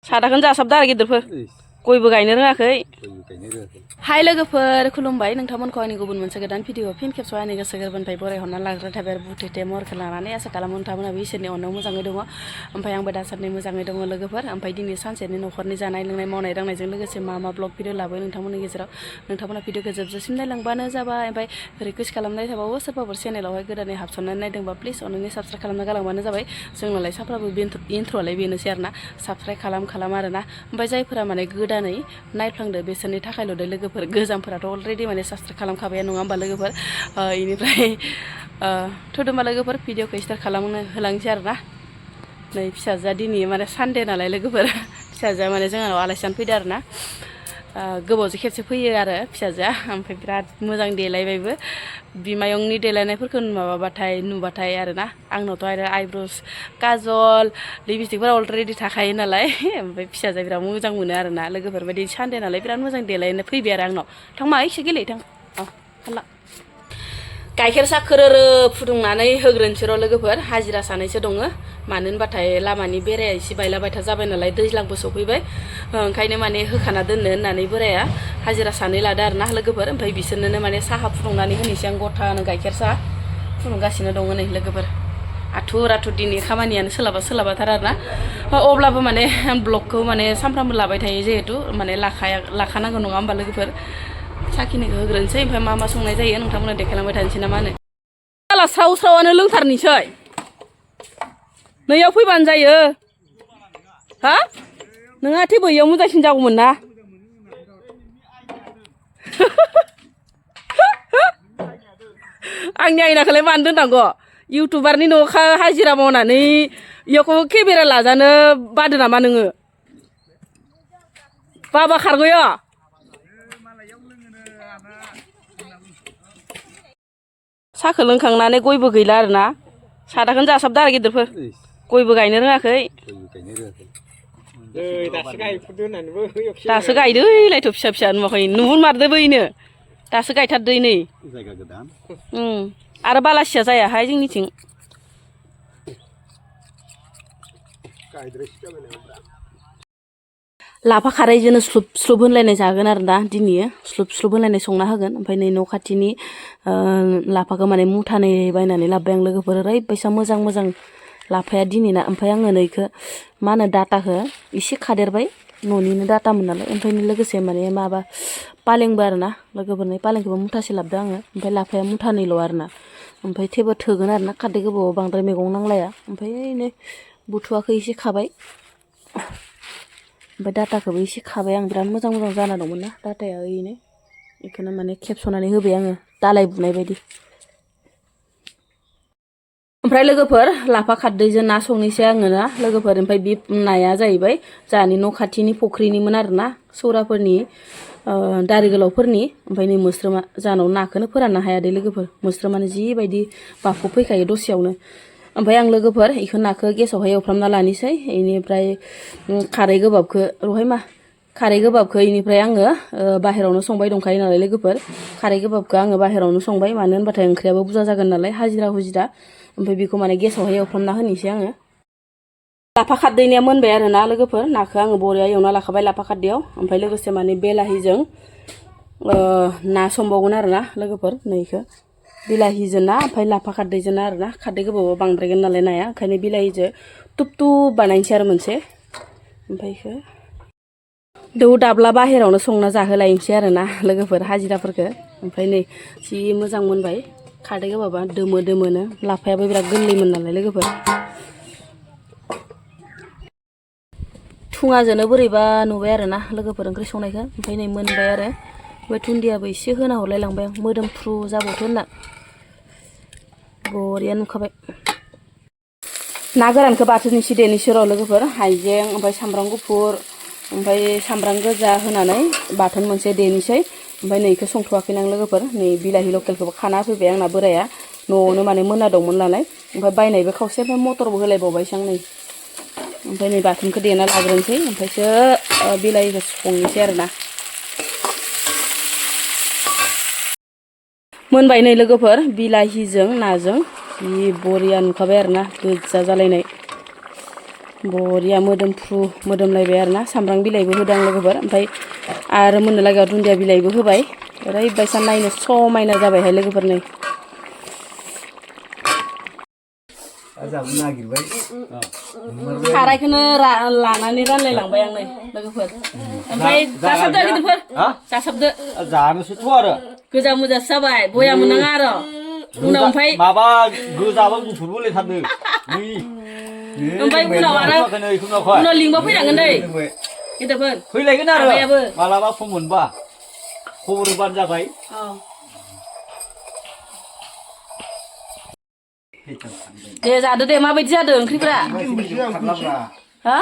सादाखौनो जासाबदो आरो गिदिरफोर गयबो गायनो रोङाखै हाय लोगोफोर खुलुमबाय नोंथांमोनखौ आंनि गुबुन मोनसे गोदान भिडिअ फिन खेबस' आंनि गोसो गोरबोनिफ्राय बरायहरना लाग्रा थाबाय आरो बुथेथे महरखौ लानानै आसा खालामो नोंथांमोनाबो इसोरनि अननायाव मोजाङै दङ ओमफ्राय आंबो दासान्दि मोजाङै दङ लोगोफोर ओमफ्राय दिनै सानसेनि न'खरनि जानाय लोंनाय मावनाय दांनायजों लोगोसे मा ब्लग भिडिअ लाबोयो नोंथांमोननि गेजेराव नोंथांमोना भिडिअखौ जोबजासिम नायलांबानो जाबाय ओमफ्राय रिकुवेस्ट खालामनाय थाबावो सोरबाफोर चेनेलावहाय गोदानै हाबसननानै नायदोंबा प्लिज अननानै साबस्क्राइब खालामना गालांबानो जाबाय जोंनालाय साफ्राबो इन्ट्र'आलाय बेनोसै आरोना साबस्क्राइब खालाम आरोना ओमफ्राय जायफोरा माने गोदानै नायफ्लांदो बिसोरनि थाखायल' दे लोगोफोर गोजामफोराथ' अलरेडि माने साबस्क्राइब खालामखाबाय नङा होमबा लोगोफोर इनिफ्राय थुदोंबा लोगोफर भिडिअखौ स्टार्ट खालामनो होलांसै आरोना नै फिसाजोआ दिनै माने सानदे नालाय लोगोफोर फिसाजोआ माने जोंनाव आलासि जानो फैदो आरोना गोबावजों खेबसे फैयो आरो फिसाजोआ ओमफ्राय बिराद मोजां देलायबायबो बिमायंनि देलायनायफोरखौ माबाबाथाय नुबाथाय आरोना आंनावथ' आरो आइब्र'स काजल लिपस्टिकफोरा अलरेडि थाखायो नालाय ओमफ्राय फिसाजोआ बिराद मोजां मोनो आरोना लोगोफोर बायदि सानदे नालाय बिराद मोजां देलायनो फैबाय आरो आंनाव थां मा एसे गेलेयो थां खाला गाइखेर साखोर फुदुंनानै होग्रोनोसै र' लोगोफोर हाजिरा सानैसो दङ मानो होनबाथाय लामानि बेराया एसे बायला बायथा जाबाय नालाय दैज्लांबो सफैबाय ओंखायनो माने होखाना दोननो होननानै बोराया हाजिरा सानै लादो आरोना लोगोफोर ओमफ्राय बिसोरनोनो माने साहा फुदुंनानै होनोसै आं गथानो गाइखेर साहा फुदुंगासिनो दङ नै लोगोफोर आथुर दिनै खामानियानो सोलाबाथार आरोना अब्लाबो माने ब्लगखौ माने सानफ्रामबो लाबाय थायो जिहेथु माने लाखानांगौ नङा होमबा लोगोफोर साखिनिखौ होग्रोनोसै ओमफ्राय मा संनाय जायो नोंथांमोना देखायलांबाय थानोसै ना मा होनो जाला स्रावनो लोंथारनोसै नैयाव फैबानो जायो हा नोंहा थेवबो इयाव मोजांसिन जागौमोन ना आंनि आयनाखौलाय मानो दोननांगौ इउटुबारनि न'आव हाजिरा मावनानै इयावखौ केमेरा लाजानो बादो नामा नोङो बाबा खारग'यो साहाखौ लोंखांनानै गयबो गैला आरोना सादाखौनो जासाबदो आरो गिदिरफोर गयबो गायनो रोङाखै दासो गायदोलायथ' फिसा नुवाखै नुहुरमारदो बैनो दासो गायथारदो नै आरो बालासिया जायाहाय जोंनिथिं लाफा खारैजोंनो स्लुब होनलायनाय जागोन आरो दा दिनै स्लुब होनलायनाय संना होगोन ओमफ्राय नै न' खाथिनि लाफाखौ माने मुथानै बायनानै लाबोबाय आं लोगोफोर ओरैबायसा मोजां लाफाया दिनैना ओमफ्राय आङो नैखौ मा होनो डाटाखौ एसे खादेरबाय न'निनो डाटामोन नालाय ओमफ्राय लोगोसे माने माबा पालेंबो आरोना लोगोफोरनि पालेंखौबो मुथासे लाबोदों आङो ओमफ्राय लाफाया मुथानैल' आरोना ओमफ्राय थेवबो थोगोन आरोना खारदै गोबाव बांद्राय मैगं नांलाया ओमफ्राय नै बुथुवाखौ एसे खाबाय ओमफ्राय डाटाखौबो एसे खाबाय आं बिराद मोजां जाना दंमोन ना डाटाया ओरैनो बेखौनो माने खेबस'नानै होबाय आङो दालाय बुनाय बायदि ओमफ्राय लोगोफोर लाफा खारदैजों ना संनोसै आङो ना लोगोफोर ओमफ्राय बे नाया जाहैबाय जोंहानि न' खाथिनि फुख्रिनिमोन आरोना सौराफोरनि दारि गोलावफोरनि ओमफ्राय नै मोस्रोमा जानाव नाखौनो फोराननो हाया दे लोगोफोर मोस्रोमानो जिबायदि बाफब फैखायो दसेयावनो ओमफ्राय आं लोगोफोर बेखौ नाखौ गेसावहाय एवफ्रामना लानोसै बेनिफ्राय खारै गोबाबखौ बेनिफ्राय आङो बाहेरावनो संबाय दंखायो नालाय लोगोफोर खारै गोबाबखौ आङो बाहेरावनो संबाय मानो होनबाथाय ओंख्रियाबो बुरजा जागोन नालाय हाजिरा ओमफ्राय बेखौ माने गेसावहाय एवफ्रामना होनोसै आङो लाफा खारदैनिया मोनबाय आरो ना लोगोफोर नाखौ आङो बरिया एवना लाखाबाय लाफा खारदैयाव ओमफ्राय लोगोसे माने बेलाहिजों ना संबावगोन आरो ना लोगोफोर नैखौ बिलाहिजों ना ओमफ्राय लाफा खारदैजों ना आरो ना खारदै गोबाबाव बांद्रायगोन नालाय नाया ओंखायनो बिलाहिजों टुप बानायनोसै आरो मोनसे ओमफ्राय बेखौ दौ दाब्ला बाहेरावनो संना जाहोलायनोसै आरो ना लोगोफोर हाजिराफोरखौ ओमफ्राय नै जि मोजां मोनबाय खारदै गोबाबा दोमोनो लाफायाबो बिराद गोरलैमोन नालाय लोगोफोर थुङाजोंनो बोरैबा नुबाय आरो ना लोगोफोर ओंख्रि संनायखौ ओमफ्राय नै मोनबाय आरो ओमफ्राय दुन्दियाबो एसे होना हरलायलांबाय आं मोदोमफ्रु जाबावथो होनना बरिया नुखाबाय ना गोरानखौ बाथोननिसो देनोसै र' लोगोफोर हाइजें ओमफ्राय सामब्राम गुफुर ओमफ्राय सामब्राम गोजा होनानै बाथोन मोनसे देनोसै ओमफ्राय नैखौ संथ'वाखैनो आं लोगोफोर नै बिलाहि लकेलखौबो खाना फैबाय आंना बोराया न'आवनो माने मोना दंमोन नालाय ओमफ्राय बायनायबो खावसे ओमफ्राय मटरबो होलायबावबायसो आं नै ओमफ्राय नै बाथोनखौ देना लाग्रोनोसै ओमफ्रायसो बिलाहिखौ संनोसै आरो ना मोनबाय नै लोगोफोर बिलाहिजों नाजों जि बरिया नुखाबाय आरो ना गोजा जालायनाय बरिया मोदोमफ्रु मोदोमलायबाय आरोना सामब्राम बिलाइबो होदों लोगोफोर ओमफ्राय आरो मोननो लागायाव दुन्दिया बिलाइबो होबाय ओरैबायसा नायनो समायना जाबायहाय लोगोफोर नै सारायखौनो लानानै रानलायलांबाय आं नै लोगोफोर ओमफ्राय जासाबदो गिदिरफोर जासाबदो जानोसैथ' आरो गोजा मोजासो जाबाय बया मोननाङा आरो उनाव ओमफ्राय माबा गोजाबो गुफुरबो लेथारदों ओमफ्राय उनाव आरो उनाव लिंबा फैनांगोन दै गिदिरफोर फैलायगोन आरो मालाबा सम मोनबा खबर होबानो जाबाय दे जादो दे माबायदि जादों ओंख्रिफोरा हा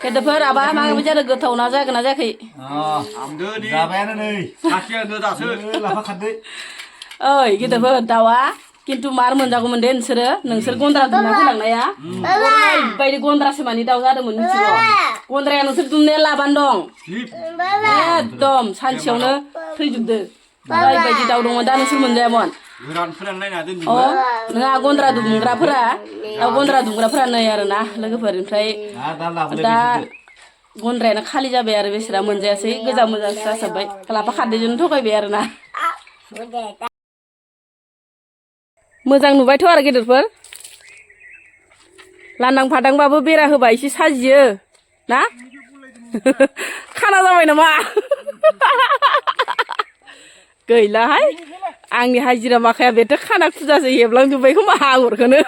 गिदिरफोर आबा माबायदि जादों गोथाव ना जागोन ना जायाखै जाबायानो नै साखियानो दासो लाफा खारदै ओइ गिदिरफोर दाउआ किन्तु मार मोनजागौमोन दे नोंसोर गन्द्रा दुमना होलांनाया ओरैबायदि गन्द्रासो मानि दाउ जादोंमोन मिथिगौ गन्द्राया नोंसोर दुमनाया लाबानो दं एकदम सानसेयावनो थैजोबदो ओरैबायदि दाउ दंमोन दा नोंसोर मोनजायामोन नोंहा गन्द्रा दुमग्राफोरा नै आरोना लोगोफोर ओमफ्राय दा गन्द्रायानो खालि जाबाय आरो बेसोरा मोनजायासै गोजा मोजां जासाबबाय लाफा खारदैजोंनो थगायबाय आरोना मोजां नुबायथ' आरो गेदेरफोर लांदां फादांबाबो बेरा होबा एसे साजियो ना खाना जाबाय नामा गैलाहाय आंनि हाजिरा माखाया बेथ' खाना खुजासो हेबलांजोब्बाय खोमा आगरखौनो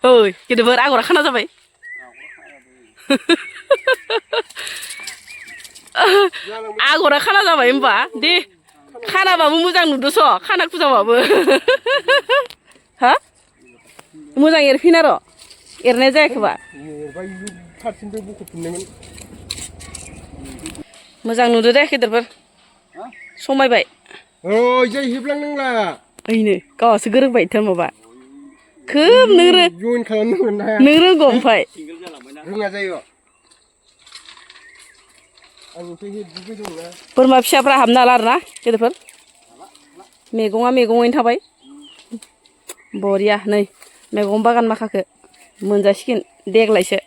ओइ गिदिरफोर आगरा खाना जाबाय आगरा खाना जाबाय होमबा दे खानाबाबो मोजां नुदोस' खाना खुजाबाबो हा मोजां एरफिन आरो एरनाय जायाखैबा मोजां नुदो दे गिदिरफोर समायबाय ओइनो गावहासो गोरोंबायथ' माबा खोब नों रोंगौ ओमफ्राय बोरमा फिसाफ्रा हाबनो हाला आरोना गिदिरफोर मैगङैनो थाबाय बरिया नै मैगं बागान माखाखो मोनजासिगोन देग्लायसो